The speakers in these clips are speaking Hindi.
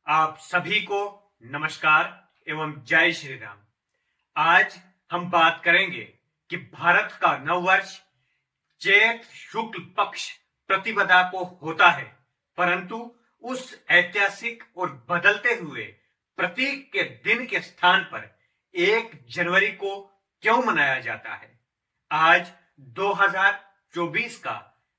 आप सभी को नमस्कार एवं जय श्री राम। आज हम बात करेंगे कि भारत का नववर्ष चैत शुक्ल पक्ष प्रतिपदा को होता है, परंतु उस ऐतिहासिक और बदलते हुए प्रतीक के दिन के स्थान पर 1 जनवरी को क्यों मनाया जाता है। आज 2024 का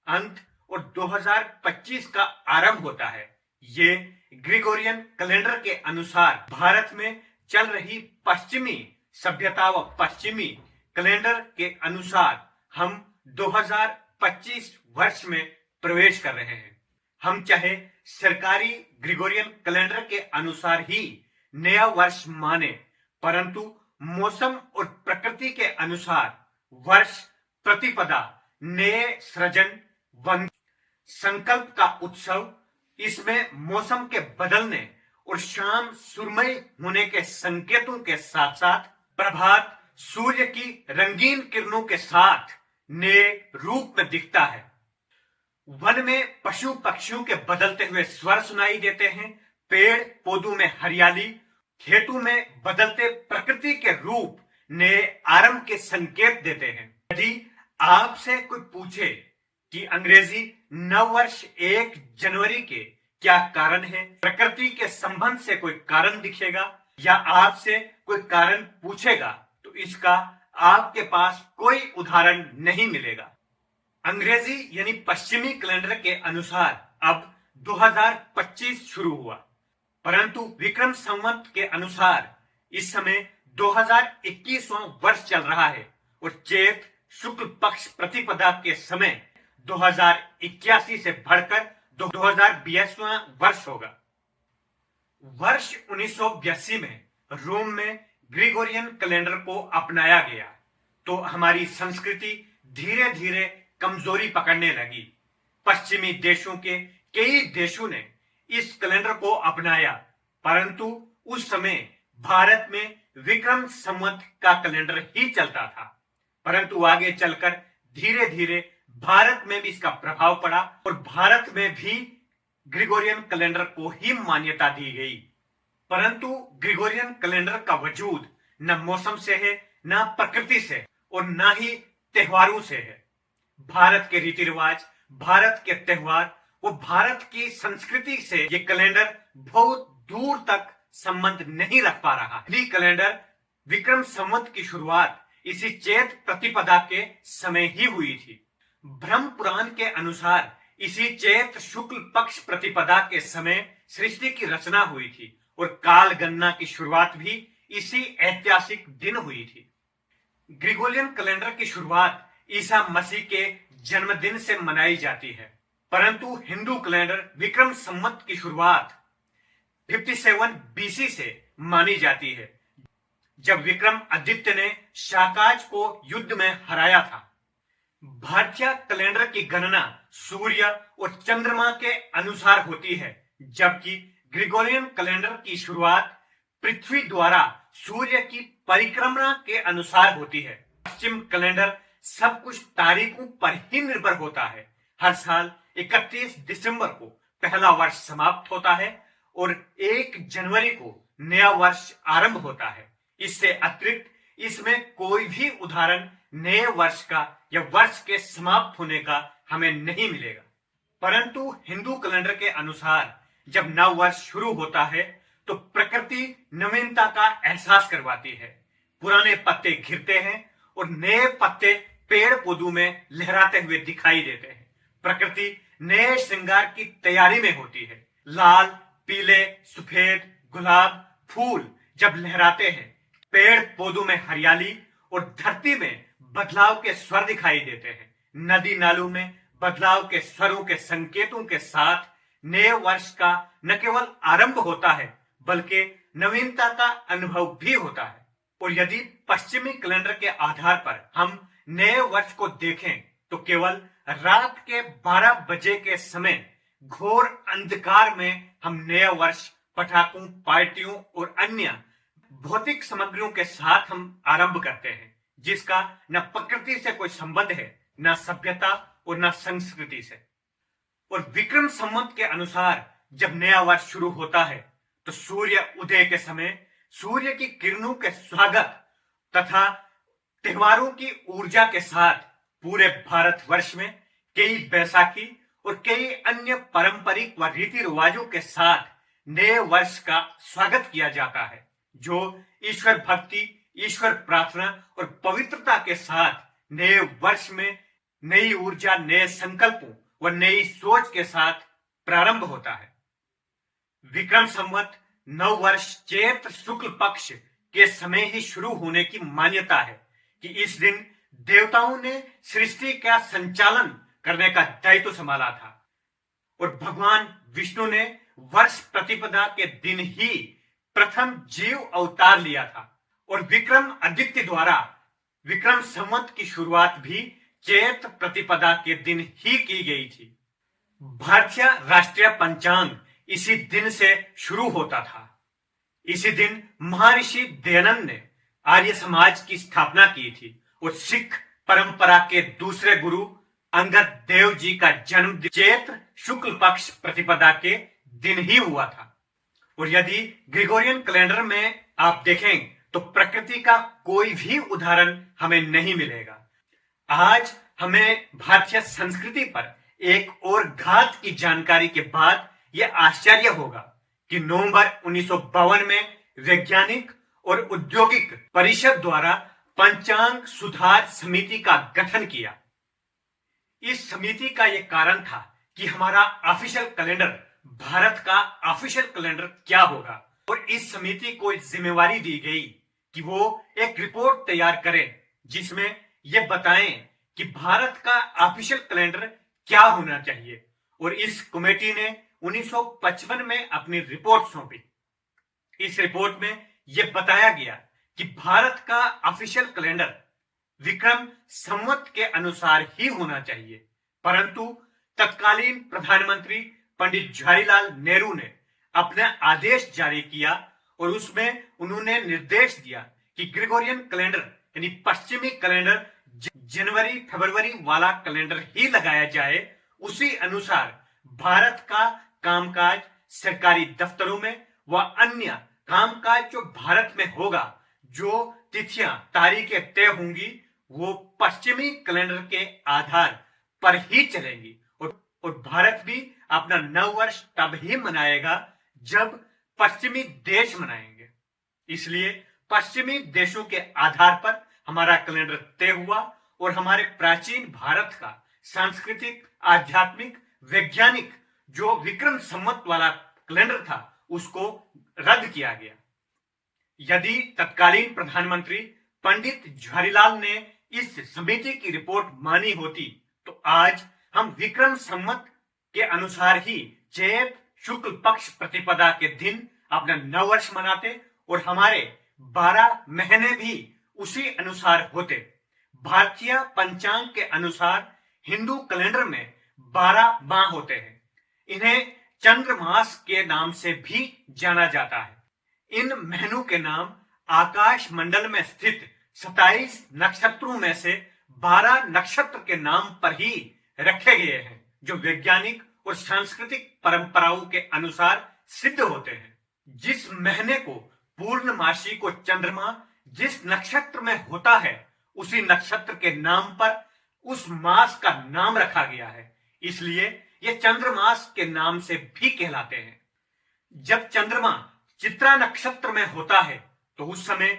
अंत और 2025 का आरंभ होता है। ये ग्रिगोरियन कैलेंडर के अनुसार भारत में चल रही पश्चिमी सभ्यता व पश्चिमी कैलेंडर के अनुसार हम 2025 वर्ष में प्रवेश कर रहे हैं। हम चाहे सरकारी ग्रिगोरियन कैलेंडर के अनुसार ही नया वर्ष माने, परंतु मौसम और प्रकृति के अनुसार वर्ष प्रतिपदा नए सृजन व संकल्प का उत्सव, इसमें मौसम के बदलने और शाम सुरमई होने के संकेतों के साथ साथ प्रभात सूर्य की रंगीन किरणों के साथ नए रूप में दिखता है। वन में पशु पक्षियों के बदलते हुए स्वर सुनाई देते हैं। पेड़ पौधों में हरियाली, खेतों में बदलते प्रकृति के रूप नए आरंभ के संकेत देते हैं। यदि आपसे कोई पूछे कि अंग्रेजी नववर्ष 1 जनवरी के क्या कारण है, प्रकृति के संबंध से कोई कारण दिखेगा या आपसे कोई कारण पूछेगा तो इसका आपके पास कोई उदाहरण नहीं मिलेगा। अंग्रेजी यानी पश्चिमी कैलेंडर के अनुसार अब 2025 शुरू हुआ, परंतु विक्रम संवत के अनुसार इस समय 2021वां वर्ष चल रहा है और चैत शुक्ल पक्ष प्रतिपदा के समय 2081 से बढ़कर 2082वां वर्ष होगा। वर्ष 1982 में रोम में ग्रिगोरियन कैलेंडर को अपनाया गया तो हमारी संस्कृति धीरे धीरे कमजोरी पकड़ने लगी। पश्चिमी देशों के कई देशों ने इस कैलेंडर को अपनाया, परंतु उस समय भारत में विक्रम संवत का कैलेंडर ही चलता था। परंतु आगे चलकर धीरे धीरे भारत में भी इसका प्रभाव पड़ा और भारत में भी ग्रिगोरियन कैलेंडर को ही मान्यता दी गई। परंतु ग्रिगोरियन कैलेंडर का वजूद न मौसम से है, न प्रकृति से और न ही त्योहारों से है। भारत के रीति रिवाज, भारत के त्योहार वो भारत की संस्कृति से ये कैलेंडर बहुत दूर तक संबंध नहीं रख पा रहा। ये कैलेंडर विक्रम संवत की शुरुआत इसी चैत प्रतिपदा के समय ही हुई थी। ब्रह्म पुराण के अनुसार इसी चैत शुक्ल पक्ष प्रतिपदा के समय सृष्टि की रचना हुई थी और काल गणना की शुरुआत भी इसी ऐतिहासिक दिन हुई थी। ग्रिगोरियन कैलेंडर की शुरुआत ईसा मसीह के जन्मदिन से मनाई जाती है, परंतु हिंदू कैलेंडर विक्रम संवत की शुरुआत 57 बीसी से मानी जाती है, जब विक्रम आदित्य ने शाकाज को युद्ध में हराया था। भारतीय कैलेंडर की गणना सूर्य और चंद्रमा के अनुसार होती है, जबकि ग्रिगोरियन कैलेंडर की शुरुआत पृथ्वी द्वारा सूर्य की परिक्रमा के अनुसार होती है। पश्चिम कैलेंडर सब कुछ तारीखों पर ही निर्भर होता है। हर साल 31 दिसंबर को पहला वर्ष समाप्त होता है और 1 जनवरी को नया वर्ष आरंभ होता है। इससे अतिरिक्त इसमें कोई भी उदाहरण नए वर्ष का या वर्ष के समाप्त होने का हमें नहीं मिलेगा। परंतु हिंदू कैलेंडर के अनुसार जब नव वर्ष शुरू होता है तो प्रकृति नवीनता का एहसास करवाती है। पुराने पत्ते गिरते हैं और नए पत्ते पेड़ पौधों में लहराते हुए दिखाई देते हैं। प्रकृति नए श्रृंगार की तैयारी में होती है। लाल, पीले, सफेद, गुलाब फूल जब लहराते हैं, पेड़ पौधों में हरियाली और धरती में बदलाव के स्वर दिखाई देते हैं। नदी नालों में बदलाव के स्वरों के संकेतों के साथ नए वर्ष का न केवल आरंभ होता है बल्कि नवीनता का अनुभव भी होता है। और यदि पश्चिमी कैलेंडर के आधार पर हम नए वर्ष को देखें तो केवल रात के 12 बजे के समय घोर अंधकार में हम नए वर्ष पटाखों, पार्टियों और अन्य भौतिक सामग्रियों के साथ हम आरंभ करते हैं, जिसका न प्रकृति से कोई संबंध है, न सभ्यता और न संस्कृति से। और विक्रम संवत के अनुसार जब नया वर्ष शुरू होता है तो सूर्य उदय के समय सूर्य की किरणों के स्वागत तथा त्योहारों की ऊर्जा के साथ पूरे भारतवर्ष में कई बैसाखी और कई अन्य पारंपरिक व रीति रिवाजों के साथ नए वर्ष का स्वागत किया जाता है, जो ईश्वर भक्ति, ईश्वर प्रार्थना और पवित्रता के साथ नए वर्ष में नई ऊर्जा, नए संकल्पों व नई सोच के साथ प्रारंभ होता है। विक्रम संवत नव वर्ष चैत्र शुक्ल पक्ष के समय ही शुरू होने की मान्यता है कि इस दिन देवताओं ने सृष्टि का संचालन करने का दायित्व संभाला था और भगवान विष्णु ने वर्ष प्रतिपदा के दिन ही प्रथम जीव अवतार लिया था और विक्रम आदित्य द्वारा विक्रम संवत की शुरुआत भी चैत्र प्रतिपदा के दिन ही की गई थी। भारतीय राष्ट्रीय पंचांग इसी दिन से शुरू होता था। इसी दिन महर्षि दयानंद ने आर्य समाज की स्थापना की थी और सिख परंपरा के दूसरे गुरु अंगद देव जी का जन्म चैत्र शुक्ल पक्ष प्रतिपदा के दिन ही हुआ था। और यदि ग्रेगोरियन कैलेंडर में आप देखें तो प्रकृति का कोई भी उदाहरण हमें नहीं मिलेगा। आज हमें भारतीय संस्कृति पर एक और घात की जानकारी के बाद यह आश्चर्य होगा कि नवंबर 1952 में वैज्ञानिक और औद्योगिक परिषद द्वारा पंचांग सुधार समिति का गठन किया। इस समिति का यह कारण था कि हमारा ऑफिशियल कैलेंडर, भारत का ऑफिशियल कैलेंडर क्या होगा, और इस समिति को जिम्मेवारी दी गई कि वो एक रिपोर्ट तैयार करें जिसमें यह बताएं कि भारत का ऑफिशियल कैलेंडर क्या होना चाहिए। और इस कमेटी ने 1955 में अपनी रिपोर्ट सौंपी। इस रिपोर्ट में यह बताया गया कि भारत का ऑफिशियल कैलेंडर विक्रम संवत के अनुसार ही होना चाहिए, परंतु तत्कालीन प्रधानमंत्री पंडित जवाहरलाल नेहरू ने अपना आदेश जारी किया और उसमें उन्होंने निर्देश दिया कि ग्रेगोरियन कैलेंडर यानी पश्चिमी कैलेंडर जनवरी फरवरी वाला कैलेंडर ही लगाया जाए। उसी अनुसार भारत का कामकाज सरकारी दफ्तरों में व अन्य कामकाज जो भारत में होगा, जो तिथियां तारीखें तय होंगी, वो पश्चिमी कैलेंडर के आधार पर ही चलेंगी और भारत भी अपना नव वर्ष तब ही मनाएगा जब पश्चिमी देश मनाएंगे। इसलिए पश्चिमी देशों के आधार पर हमारा कैलेंडर तय हुआ और हमारे प्राचीन भारत का सांस्कृतिक, आध्यात्मिक, वैज्ञानिक जो विक्रम संवत वाला कैलेंडर था उसको रद्द किया गया। यदि तत्कालीन प्रधानमंत्री पंडित जवाहरलाल ने इस समिति की रिपोर्ट मानी होती तो आज हम विक्रम संवत के अनुसार ही चैत्र शुक्ल पक्ष प्रतिपदा के दिन अपना नववर्ष मनाते और हमारे 12 महीने भी उसी अनुसार होते। भारतीय पंचांग के अनुसार हिंदू कैलेंडर में 12 माह होते हैं। इन्हें चंद्रमास के नाम से भी जाना जाता है। इन महीनों के नाम आकाश मंडल में स्थित 27 नक्षत्रों में से 12 नक्षत्र के नाम पर ही रखे गए हैं, जो वैज्ञानिक और सांस्कृतिक परंपराओं के अनुसार सिद्ध होते हैं। जिस महीने को पूर्णमासी को चंद्रमा जिस नक्षत्र में होता है, उसी नक्षत्र के नाम पर उस मास का नाम रखा गया है, इसलिए ये चंद्रमास के नाम से भी कहलाते हैं। जब चंद्रमा चित्रा नक्षत्र में होता है तो उस समय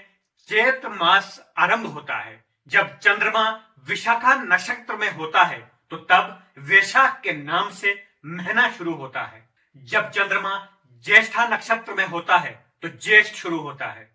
चैत्र मास आरंभ होता है। जब चंद्रमा विशाखा नक्षत्र में होता है तो तब वैशाख के नाम से महीना शुरू होता है। जब चंद्रमा ज्येष्ठा नक्षत्र में होता है तो ज्येष्ठ शुरू होता है।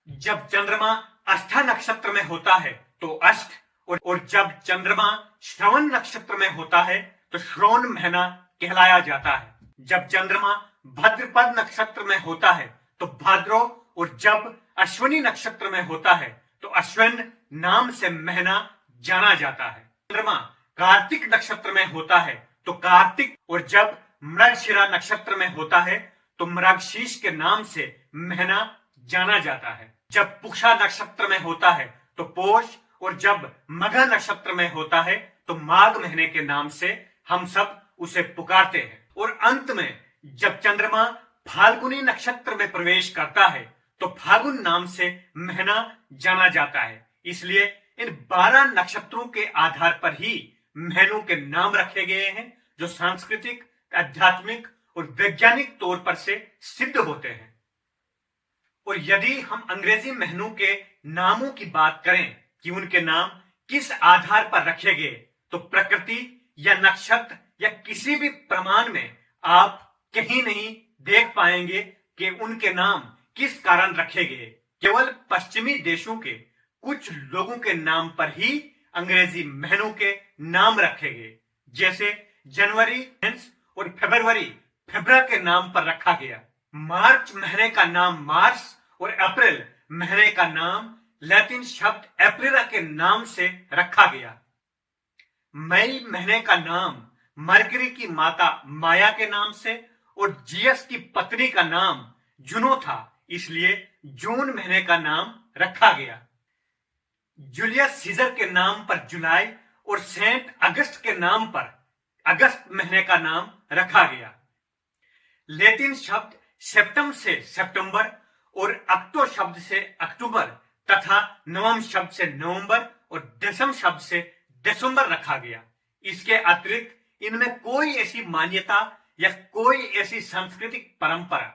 जब चंद्रमा अष्टा नक्षत्र में होता है तो अष्ट, और जब चंद्रमा श्रवण नक्षत्र में होता है तो श्रवण महीना कहलाया जाता है। जब चंद्रमा भद्रपद नक्षत्र में होता है तो भाद्रो, और जब अश्विनी नक्षत्र में होता है तो अश्विन नाम से महीना जाना जाता है। चंद्रमा कार्तिक नक्षत्र में होता है तो कार्तिक, और जब मृगशिरा नक्षत्र में होता है तो मृगशीर्ष के नाम से महीना जाना जाता है। जब पुषा नक्षत्र में होता है तो पौष, और जब मघा नक्षत्र में होता है तो माघ महीने के नाम से हम सब उसे पुकारते हैं। और अंत में जब चंद्रमा फाल्गुनी नक्षत्र में प्रवेश करता है तो फाल्गुन नाम से महीना जाना जाता है। इसलिए इन 12 नक्षत्रों के आधार पर ही महीनों के नाम रखे गए हैं, जो सांस्कृतिक, आध्यात्मिक और वैज्ञानिक तौर पर से सिद्ध होते हैं। और यदि हम अंग्रेजी महीनों के नामों की बात करें कि उनके नाम किस आधार पर रखे गए, तो प्रकृति या नक्षत्र या किसी भी प्रमाण में आप कहीं नहीं देख पाएंगे कि उनके नाम किस कारण रखे गए। केवल पश्चिमी देशों के कुछ लोगों के नाम पर ही अंग्रेजी महीनों के नाम रखे गए, जैसे जनवरी और फरवरी फेब्रा के नाम पर रखा गया। मार्च महीने का नाम मार्स और अप्रैल महीने का नाम लैटिन शब्द एप्रिला के नाम से रखा गया। मई महीने का नाम मरकरी की माता माया के नाम से और जियस की पत्नी का नाम जुनो था, इसलिए जून महीने का नाम रखा गया। जूलियस सीजर के नाम पर जुलाई और सेंट अगस्त के नाम पर अगस्त महीने का नाम रखा गया। लैटिन शब्द सेप्टम से सितंबर और अक्टो शब्द से अक्टूबर तथा नवम शब्द से नवंबर और दशम शब्द से दिसंबर रखा गया। इसके अतिरिक्त इनमें कोई ऐसी मान्यता या कोई ऐसी सांस्कृतिक परंपरा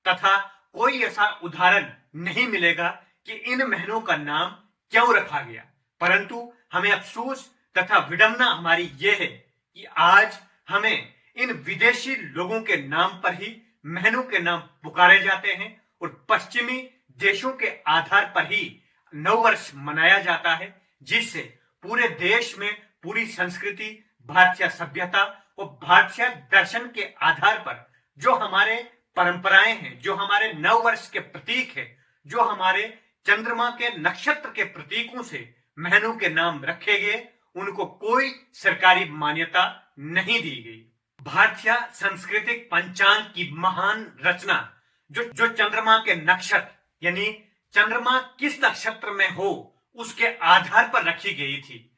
तथा कोई ऐसा उदाहरण नहीं मिलेगा कि इन महीनों का नाम क्यों रखा गया। परंतु हमें अफसोस तथा विडंबना हमारी यह है कि आज हमें इन विदेशी लोगों के नाम पर ही महीनों के नाम पुकारे जाते हैं और पश्चिमी देशों के आधार पर ही नववर्ष मनाया जाता है, जिससे पूरे देश में पूरी संस्कृति, भारतीय सभ्यता और भारतीय दर्शन के आधार पर जो हमारे परंपराएं हैं, जो हमारे नववर्ष के प्रतीक है, जो हमारे चंद्रमा के नक्षत्र के प्रतीकों से महीनों के नाम रखे गए, उनको कोई सरकारी मान्यता नहीं दी गई। भारतीय सांस्कृतिक पंचांग की महान रचना जो चंद्रमा के नक्षत्र यानी चंद्रमा किस नक्षत्र में हो उसके आधार पर रखी गई थी।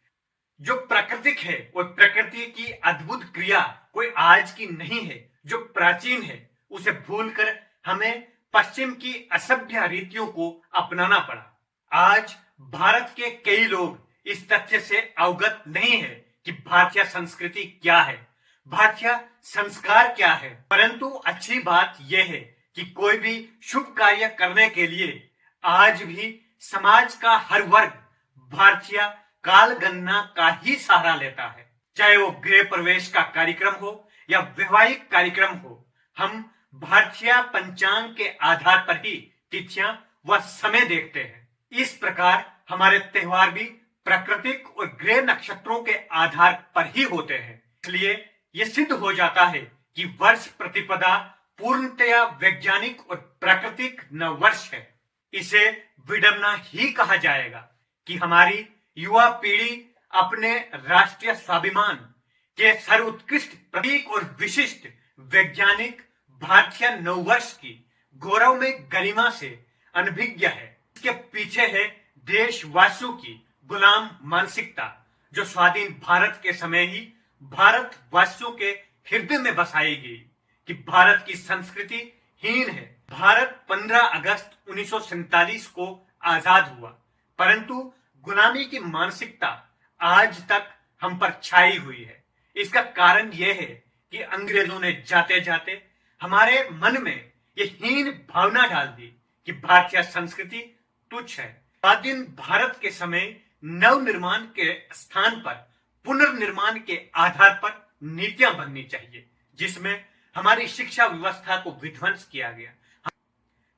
जो प्राकृतिक है और प्रकृति की अद्भुत क्रिया कोई आज की नहीं है, जो प्राचीन है, उसे भूलकर हमें पश्चिम की असभ्य रीतियों को अपनाना पड़ा। आज भारत के कई लोग इस तथ्य से अवगत नहीं है कि भारतीय संस्कृति क्या है, भारतीय संस्कार क्या है। परंतु अच्छी बात यह है कि कोई भी शुभ कार्य करने के लिए आज भी समाज का हर वर्ग भारतीय काल गणना का ही सहारा लेता है। चाहे वो गृह प्रवेश का कार्यक्रम हो या वैवाहिक कार्यक्रम हो, हम भारतीय पंचांग के आधार पर ही तिथियां व समय देखते हैं। इस प्रकार हमारे त्योहार भी प्राकृतिक और ग्रह नक्षत्रों के आधार पर ही होते हैं। इसलिए यह सिद्ध हो जाता है कि वर्ष प्रतिपदा पूर्णतया वैज्ञानिक और प्राकृतिक नववर्ष है। इसे विडंबना ही कहा जाएगा कि हमारी युवा पीढ़ी अपने राष्ट्रीय स्वाभिमान के सर्वोत्कृष्ट प्रतीक और विशिष्ट वैज्ञानिक भारतीय नववर्ष की गौरव में गरिमा से अनभिज्ञ है। इसके पीछे है देशवासियों की गुलाम मानसिकता, जो स्वाधीन भारत के समय ही भारतवासियों के हृदय में बसाई गई कि भारत की संस्कृति हीन है। भारत 15 अगस्त 1947 को आजाद हुआ, परंतु गुलामी की मानसिकता आज तक हम पर छाई हुई है। इसका कारण यह है कि अंग्रेजों ने जाते जाते हमारे मन में यह हीन भावना डाल दी कि भारतीय संस्कृति तुच्छ है। स्वाधीन भारत के समय नवनिर्माण के स्थान पर पुनर्निर्माण के आधार पर नीतियां बननी चाहिए, जिसमें हमारी शिक्षा व्यवस्था को विध्वंस किया गया,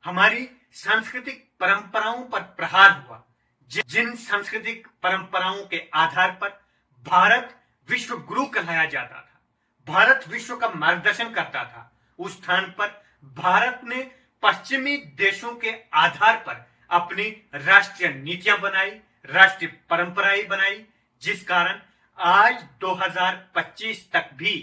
हमारी सांस्कृतिक परंपराओं पर प्रहार हुआ। जिन सांस्कृतिक परंपराओं के आधार पर भारत विश्व गुरु कहलाया जाता था, भारत विश्व का मार्गदर्शन करता था, उस स्थान पर भारत ने पश्चिमी देशों के आधार पर अपनी राष्ट्रीय नीतियां बनाई, राष्ट्रीय परंपराएं बनाई, जिस कारण आज 2025 तक भी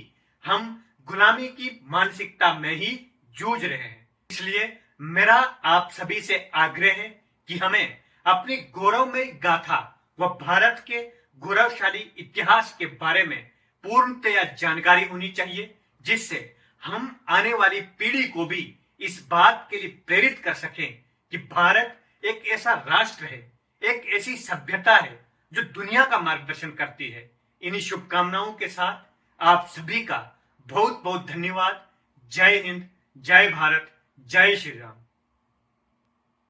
हम गुलामी की मानसिकता में ही जूझ रहे हैं। इसलिए मेरा आप सभी से आग्रह है कि हमें अपनी गौरवमय गाथा व भारत के गौरवशाली इतिहास के बारे में पूर्णतया जानकारी होनी चाहिए, जिससे हम आने वाली पीढ़ी को भी इस बात के लिए प्रेरित कर सकें कि भारत एक ऐसा राष्ट्र है, एक ऐसी सभ्यता है जो दुनिया का मार्गदर्शन करती है। इन्हीं शुभकामनाओं के साथ आप सभी का बहुत बहुत धन्यवाद। जय हिंद, जय भारत, जय श्री राम।